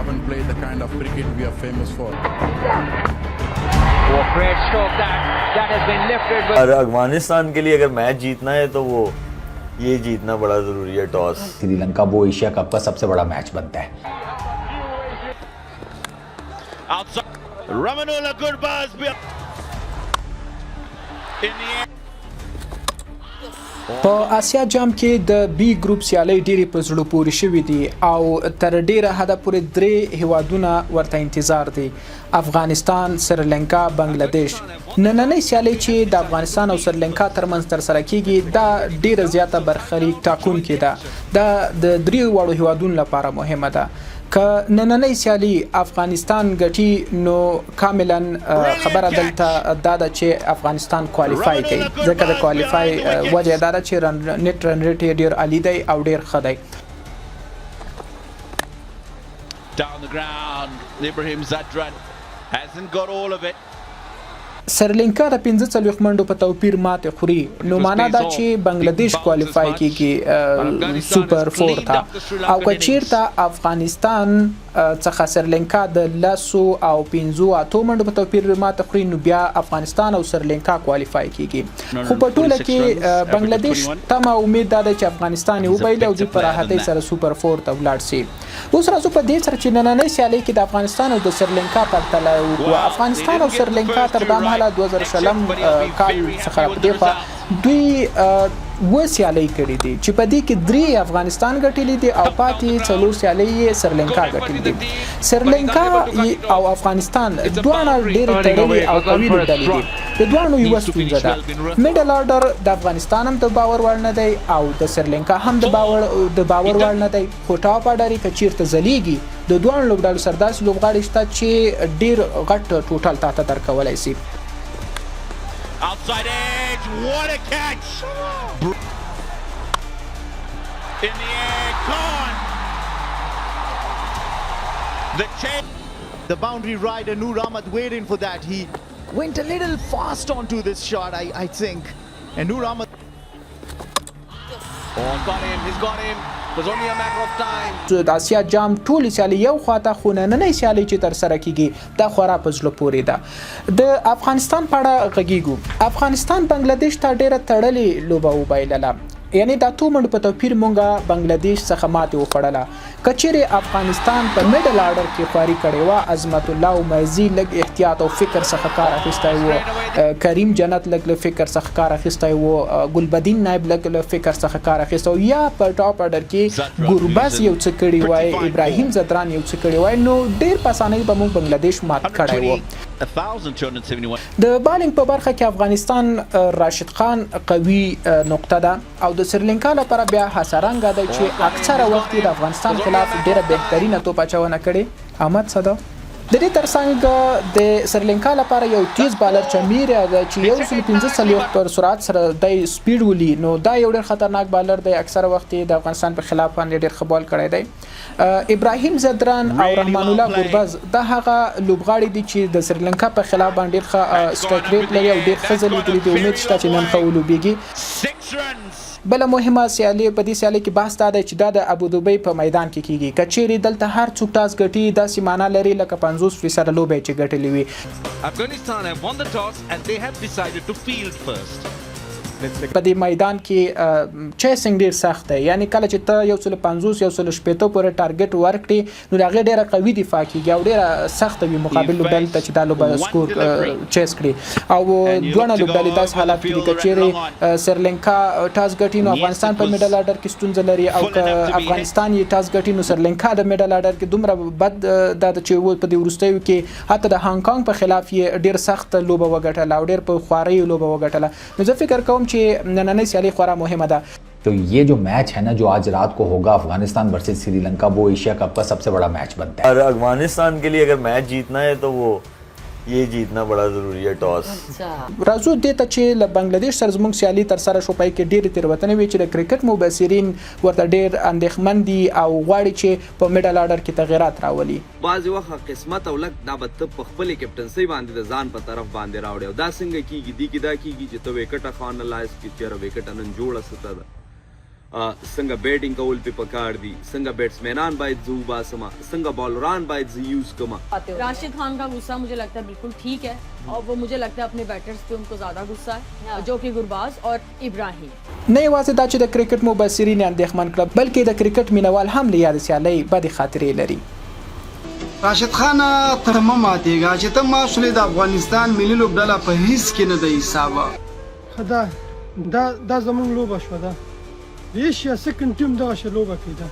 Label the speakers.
Speaker 1: haven't played the kind of cricket we are famous for.
Speaker 2: वो great stroke that has been lifted with.
Speaker 3: और अफगानिस्तान के लिए अगर मैच जीतना है तो वो ये जीतना बड़ा जरूरी है टॉस।
Speaker 4: श्रीलंका वो एशिया कप का सबसे बड़ा मैच बनता है।
Speaker 5: Ramanula, good buzz. In the air.
Speaker 6: په آسیا جام کې د بی ګروپ سیالۍ ډېرې په زړه پورې شوې دي او تر ډېره حده پورې درې هیوادونه ورته انتظار دي: افغانستان، سریلانکا، بنگلاديش. نننۍ سیالۍ چې د افغانستان او سریلانکا ترمنځ ترسره کیږي دا ډېره زیاته برخلیک ټاکونکې ده. دا د درې واړو هیوادونو لپاره مهمه ده. که نننۍ سیالي افغانستان ګټي نو کاملا خبره دلته دا ده چې افغانستان کوالیفای کوي، ځکه د کوالیفای وجه دا ده چې نت رن ریټ یې ډېر عالي دی او ډېر ښه دی.
Speaker 5: Down the ground, Ibrahim Zadran hasn't got all of it.
Speaker 6: سریلانکا د 45 منډو په توپیر ماته خوري، نو معنا دا چې بنگلاديش کوالیفای کیږي سوپر 4 ته، او که چیرته افغانستان څخه سریلانکا د 10 او 15 منډو په توپیر ماته خوري نو بیا افغانستان او سریلانکا کوالیفای کیږي. خو په ټوله کې بنگلاديش تمه امید ده چې افغانستان یو بایل او د پراحتۍ سره سوپر 4 ته ولاړ شي. اوس راځو په دې سره چې نننۍ سیالۍ کې د افغانستان او د سریلانکا پرتله وکړو. افغانستان او سریلانکا تر دا مهاله 2000 کال څخه په دې خوا دوی و سیالۍ کړې دي چې په دې کې 3 افغانستان ګټلې دي او پاتې 4 سیالۍ یې سریلانکا ګټلې دي. سریلانکا او افغانستان دواړه ډېرې تړلې او قوي ډلې دي. د دواړو یوه ستونزه ده، میډل آرډر د افغانستان هم د باور وړ نه دی او د سریلانکا هم د باور وړ نه دی. خو ټاپ آرډر یې که چیرته ځلیږي د دواړو لوبډلو سره داسې لوبغاړي شته چې ډېر غټ ټوټل تا ته درکولی شي.
Speaker 5: Outside edge, what a catch! In the air, gone!
Speaker 7: The boundary rider, Noor Ahmed, waiting for that. He went a little fast onto this shot, I think. And Noor Ahmed...
Speaker 5: Oh, he's got him. It was only a matter of time.
Speaker 6: د آسیا جام ټولې سیالۍ یو خواته، خو نننۍ سیالۍ چې ترسره کیږي دا خورا په زړه پورې ده. د افغانستان په اړه غږیږو. افغانستان بنگلاديش ته ډېره تړلې لوبه وبایلله، یعنی دا 2 منډو په توپیر مونږه بنگلاديش څخه ماتې وخوړله. که چیرې افغانستان په میډل آرډر کې خواري کړې وه، عظمت الله عمرزي لږ احتیاط او فکر څخه کار اخیستی و، کریم جنت لږ له فکر څخه کار اخیستی و، ګلبدین نایب لږ له فکر څخه کار اخیستی و، یا په ټاپ آرډر کې ګوربز یو څه کړي وای، ابراهیم زدران یو څه کړي وای، نو ډېر په اسانۍ به موږ بنگلاديش مات کړی و.
Speaker 5: 1,271.
Speaker 6: د بالینګ په برخه کې افغانستان راشد خان قوي نقطه ده او د سریلانکا لپاره بیا حسرنګه ده چې اکثره وخت د افغانستان خلاف ډیره بهترینه توپ اچونه کړي. احمد صدا د دې ترڅنګ د سریلانکا لپاره یو تیز بالر چمیر ده چې 115 پر سرعت سره د سپیډ ولي، نو دا یو ډېر خطرناک بالر دی. اکثره وخت د افغانستان په خلاف باندې ډېر ښه بال کړی دی. ابراهیم زدران او رحمان الله ګوربز دا هغه لوبغاړي دي چې د سریلانکا په خلاف باندې ډېر ښه سټرایک ریټ لري او ډېر ښه ځلېدلي دي. امید شته چې نن ښه ولوبېږي.
Speaker 5: 6 runs.
Speaker 6: بله مهمه سیالي په دې سیالۍ کې بحث دا دی چې دا د ابودوبۍ په میدان کې کیږي. که چیرې دلته هر څوک ټاس ګټي داسې معنا لري لکه 50% لوبې چې ګټلې وي.
Speaker 8: Afghanistan have won the toss and they have decided to field first.
Speaker 6: په دې میدان کې چیسنګ ډیر سخت دی، یعنی کله چې ته 150 160 پورې ټارګټ ورکړي نو دا غي ډیره قوي دفاع کیږي او ډیره سخت وي مقابل لوبډل ته چې دا لوبه سکور چیس کړي. او دوه لوبډلې داس حالات کې کچېره سریلانکا ټاس ګټي نو افغانستان په میډل آرډر کې ستونزه لري، او که افغانستان یې ټاس ګټي نو سریلانکا د میډل آرډر کې دومره بد د چې په دې وروستیو کې حتی د هانګ کانګ په خلاف یې ډیر سخت لوبه وګټله او ډیر په خواري لوبه وګټله. نو زه فکر کوم چې نننۍ سیالي خورا مهمه ده.
Speaker 4: तो ये जो मैच है ना जो आज रात को होगा अफगानिस्तान वर्सेस श्रीलंका, वो एशिया कप का सबसे बड़ा मैच बनता है.
Speaker 3: और अफगानिस्तान के लिए अगर मैच जीतना है तो वो ये जीतना बड़ा ज़रूरी है टॉस.
Speaker 6: راځو دې ته چې له بنگلاديش سره زموږ سیالي تر سره شو پای کې ډېرې تېروتنې وي چې د کرکټ مبصرین ورته ډېر اندېښمن دي او غواړي چې په میډل آرډر کې تغیرات راولي.
Speaker 9: بعضې وخت قسمت او لک دا به ته په خپلې کپټنسۍ باندې د ځان په طرف باندې راوړې او دا څنګه کېږي؟ دې کې دا کېږي چې ته ویکټه خانه لایس کې چېرې ویکټه نن جوړه سته ده څنګه بیټینګ کول په پکار دي څنګه بیټسمنان باید زو باسما څنګه بولران باید زو یوز کما
Speaker 10: राशिद खान का गुस्सा मुझे लगता है बिल्कुल ठीक है और वो मुझे लगता है अपने बैटर्स पे उनको ज़्यादा गुस्सा है जो कि गुरबाज और इब्राहिम
Speaker 6: نه یوازې دا چې د کرکټ مبصرین اندېښمن کړه بلکې د کرکټ مینوال هم له یاد سیالۍ بدې خاطرې لري.
Speaker 11: راشد خان ته مه ماتېږه چې ته معصولې د افغانستان ملي لوبډله په هیڅ کې نه دی حسابه
Speaker 12: دا زمونږ لوبه شوه ده د ایشیا سیکنډ ټیم دغه لوبه کوي ده